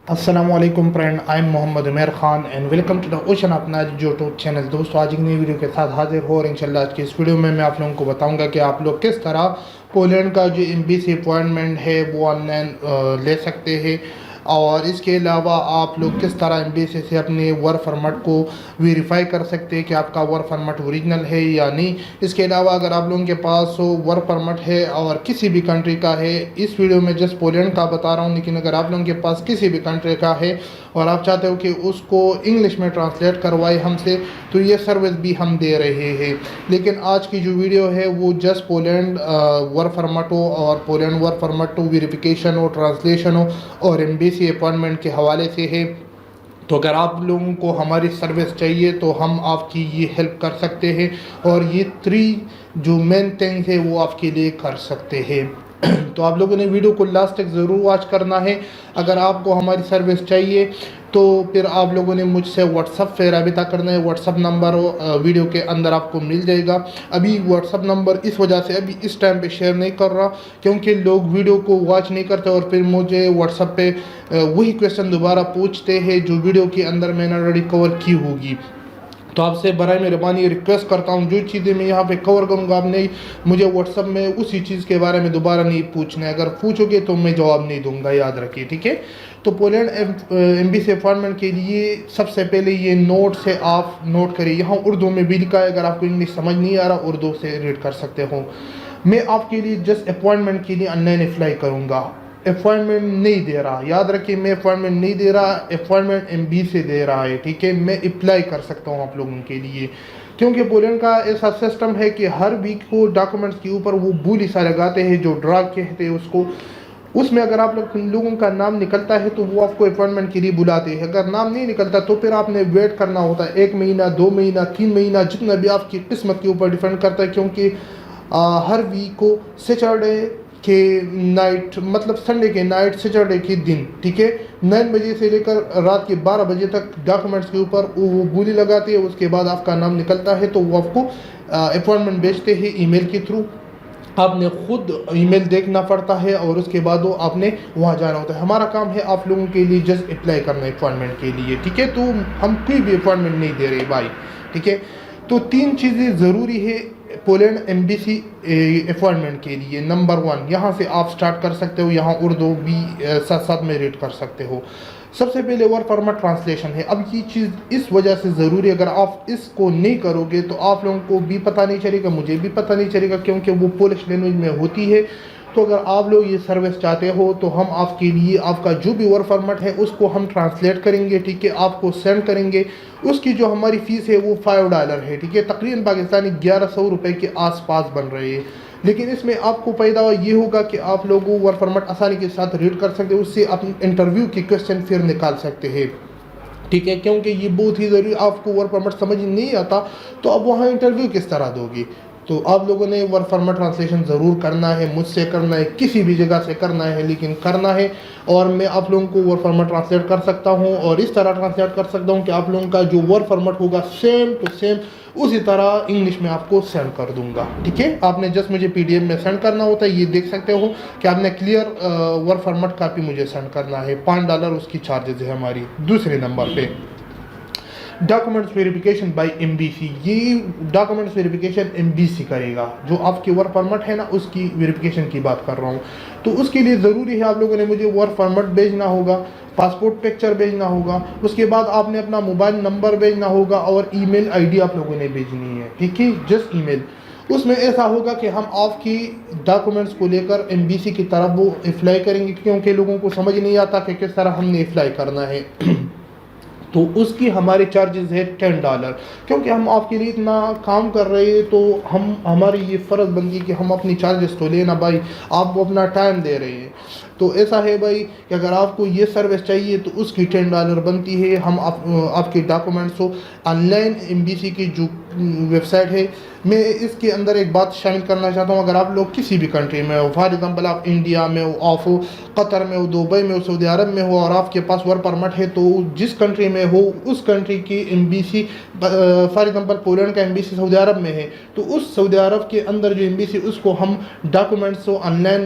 السلام علیکم friend, I am Mohammad Umair Khan and welcome to the ocean اپنا یوٹیوب چینل۔ دوستو آج ایک نئی ویڈیو کے ساتھ حاضر ہو اور انشاءاللہ آج کی اس ویڈیو میں آپ لوگوں کو بتاؤں گا کہ آپ لوگ کس طرح پولینڈ کا جو ایمبیسی اپوائنٹمنٹ ہے وہ آن لائن لے سکتے ہیں، اور اس کے علاوہ آپ لوگ کس طرح ایمبیسی سے اپنے ورک پرمٹ کو ویریفائی کر سکتے ہیں کہ آپ کا ورک پرمٹ اوریجنل ہے یا نہیں۔ اس کے علاوہ اگر آپ لوگوں کے پاس ورک پرمٹ ہے اور کسی بھی کنٹری کا ہے، اس ویڈیو میں جسٹ پولینڈ کا بتا رہا ہوں، لیکن اگر آپ لوگوں کے پاس کسی بھی کنٹری کا ہے اور آپ چاہتے ہو کہ اس کو انگلش میں ٹرانسلیٹ کروائے ہم سے، تو یہ سروس بھی ہم دے رہے ہیں۔ لیکن آج کی جو ویڈیو ہے وہ جسٹ پولینڈ ورک پرمٹ ہو اور پولینڈ ورک پرمٹ ویریفیکیشن ہو، ٹرانسلیشن ہو اور ایمبیسی اپوائنٹمنٹ کے حوالے سے ہے۔ تو اگر آپ لوگوں کو ہماری سروس چاہیے تو ہم آپ کی یہ ہیلپ کر سکتے ہیں، اور یہ 3 جو مین تھنگ ہے وہ آپ کے لیے کر سکتے ہیں۔ تو آپ لوگوں نے ویڈیو کو لاسٹ تک ضرور واچ کرنا ہے۔ اگر آپ کو ہماری سروس چاہیے تو پھر آپ لوگوں نے مجھ سے واٹس ایپ پہ رابطہ کرنا ہے۔ واٹس ایپ نمبر ویڈیو کے اندر آپ کو مل جائے گا۔ ابھی واٹس ایپ نمبر اس وجہ سے ابھی اس ٹائم پہ شیئر نہیں کر رہا کیونکہ لوگ ویڈیو کو واچ نہیں کرتے اور پھر مجھے واٹس ایپ پہ وہی کویشچن دوبارہ پوچھتے ہیں جو ویڈیو کے اندر میں نے آلریڈی کور کی ہوگی۔ تو آپ سے برائے مہربانی ریکویسٹ کرتا ہوں، جو چیزیں میں یہاں پہ کور کروں گا آپ نے مجھے واٹس ایپ میں اسی چیز کے بارے میں دوبارہ نہیں پوچھنا ہے۔ اگر پوچھو گے تو میں جواب نہیں دوں گا، یاد رکھیے، ٹھیک ہے۔ تو پولینڈ ایمبیسی اپوائنٹمنٹ کے لیے سب سے پہلے یہ نوٹ سے آپ نوٹ کریے، یہاں اردو میں بھی لکھا ہے، اگر آپ کو انگلش سمجھ نہیں آ رہا اردو سے ریڈ کر سکتے ہو۔ میں آپ کے لیے جسٹ اپوائنٹمنٹ کے لیے آن لائن اپلائی کروں گا، اپوائنٹمنٹ نہیں دے رہا، یاد رکھیے میں اپوائنٹمنٹ نہیں دے رہا، اپوائنٹمنٹ ایم بی سے دے رہا ہے، ٹھیک ہے۔ میں اپلائی کر سکتا ہوں آپ لوگوں کے لیے، کیونکہ پولینڈ کا ایسا سسٹم ہے کہ ہر ویک کو ڈاکومنٹس کے اوپر وہ بولی سا لگاتے ہیں جو ڈرا کہتے ہیں اس کو۔ اس میں اگر آپ لوگوں کا نام نکلتا ہے تو وہ آپ کو اپوائنٹمنٹ کے لیے بلاتے ہیں، اگر نام نہیں نکلتا تو پھر آپ نے ویٹ کرنا ہوتا ہے 1 مہینہ، 2 مہینہ، 3 مہینہ، جتنا بھی آپ کی قسمت کے اوپر ڈیپینڈ کرتا ہے، کیونکہ ہر ویک کو سیٹرڈے کے نائٹ، مطلب سنڈے کے نائٹ، سیٹرڈے کے دن، ٹھیک ہے، 9 بجے سے لے کر رات کے 12 بجے تک ڈاکومنٹس کے اوپر وہ بولی لگاتے ہیں۔ اس کے بعد آپ کا نام نکلتا ہے تو وہ آپ کو اپوائنٹمنٹ بھیجتے ہیں ای میل کے تھرو۔ آپ نے خود ای میل دیکھنا پڑتا ہے اور اس کے بعد وہ آپ نے وہاں جانا ہوتا ہے۔ ہمارا کام ہے آپ لوگوں کے لیے جسٹ اپلائی کرنا ہے اپوائنٹمنٹ کے لیے، ٹھیک ہے۔ تو ہم کوئی بھی اپوائنٹمنٹ نہیں دے رہے بھائی، ٹھیک ہے۔ تو 3 چیزیں ضروری ہے پولینڈ ایمبیسی اپوائنٹمنٹ کے لیے۔ نمبر 1، یہاں سے آپ سٹارٹ کر سکتے ہو، یہاں اردو بھی ساتھ ساتھ میں ریڈ کر سکتے ہو۔ سب سے پہلے ورک پرمٹ ٹرانسلیشن ہے۔ اب یہ چیز اس وجہ سے ضروری ہے، اگر آپ اس کو نہیں کرو گے تو آپ لوگوں کو بھی پتہ نہیں چلے گا، مجھے بھی پتہ نہیں چلے گا، کیونکہ وہ پولش لینگویج میں ہوتی ہے۔ تو اگر آپ لوگ یہ سروس چاہتے ہو تو ہم آپ کے لیے آپ کا جو بھی ورک پرمٹ ہے اس کو ہم ٹرانسلیٹ کریں گے، ٹھیک ہے، آپ کو سینڈ کریں گے۔ اس کی جو ہماری فیس ہے وہ $5 ہے، ٹھیک ہے، تقریباً پاکستانی 1100 روپے کے آس پاس بن رہے ہیں۔ لیکن اس میں آپ کو فائدہ یہ ہوگا کہ آپ لوگوں ورک پرمٹ آسانی کے ساتھ ریڈ کر سکتے ہیں، اس سے اپنے انٹرویو کی کویشچن پھر نکال سکتے ہیں، ٹھیک ہے، کیونکہ یہ بہت ہی ضروری۔ آپ کو ورک پرمٹ سمجھ نہیں آتا تو اب وہاں انٹرویو کس طرح دو گے؟ تو آپ لوگوں نے ورک پرمٹ ٹرانسلیشن ضرور کرنا ہے، مجھ سے کرنا ہے، کسی بھی جگہ سے کرنا ہے، لیکن کرنا ہے۔ اور میں آپ لوگوں کو ورک پرمٹ ٹرانسلیٹ کر سکتا ہوں اور اس طرح ٹرانسلیٹ کر سکتا ہوں کہ آپ لوگوں کا جو ورک پرمٹ ہوگا سیم ٹو سیم اسی طرح انگلش میں آپ کو سینڈ کر دوں گا، ٹھیک ہے۔ آپ نے جسٹ مجھے PDF میں سینڈ کرنا ہوتا ہے، یہ دیکھ سکتے ہو کہ آپ نے کلیئر ورک پرمٹ کاپی مجھے سینڈ کرنا ہے، $5 اس کی چارجز ہے ہماری۔ دوسرے نمبر پہ documents verification by M B C, یہ documents verification M B C کرے گا، جو آپ کی ورک پرمٹ ہے نا اس کی ویریفیکیشن کی بات کر رہا ہوں۔ تو اس کے لیے ضروری ہے آپ لوگوں نے مجھے ورک پرمٹ بھیجنا ہوگا، پاسپورٹ پکچر بھیجنا ہوگا، اس کے بعد آپ نے اپنا موبائل نمبر بھیجنا ہوگا اور ای میل ID آپ لوگوں نے بھیجنی ہے، ٹھیک ہے، جسٹ ای میل۔ اس میں ایسا ہوگا کہ ہم آپ کی ڈاکومنٹس کو لے کر ایم بی سی کی طرف وہ اپلائی کریں گے، کیونکہ لوگوں کو سمجھ نہیں آتا کہ کس طرح ہم نے اپلائی کرنا ہے۔ تو اس کی ہمارے چارجز ہے $10، کیونکہ ہم آپ کے لیے اتنا کام کر رہے ہیں تو ہماری یہ فرض بنتی ہے کہ ہم اپنی چارجز تو لینا بھائی، آپ کو اپنا ٹائم دے رہے ہیں۔ تو ایسا ہے بھائی کہ اگر آپ کو یہ سروس چاہیے تو اس کی $10 بنتی ہے۔ ہم آپ کے ڈاکومنٹس کو online M B C کی جو ویب سائٹ ہے، میں اس کے اندر ایک بات شامل کرنا چاہتا ہوں، اگر آپ لوگ کسی بھی کنٹری میں ہو، فار ایگزامپل آپ انڈیا میں ہو، آپ قطر میں ہو، دبئی میں ہو، سعودی عرب میں ہو، اور آپ کے پاس ورک پرمٹ ہے، تو جس کنٹری میں ہو اس کنٹری کی M B C, for example Poland کا ایم بی سی سعودی عرب میں ہے، تو اس سعودی عرب کے اندر جو ایم بی سی اس کو ہم ڈاکومنٹس کو آن لائن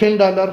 $10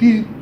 3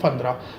15,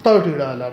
$30।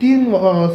3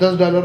$10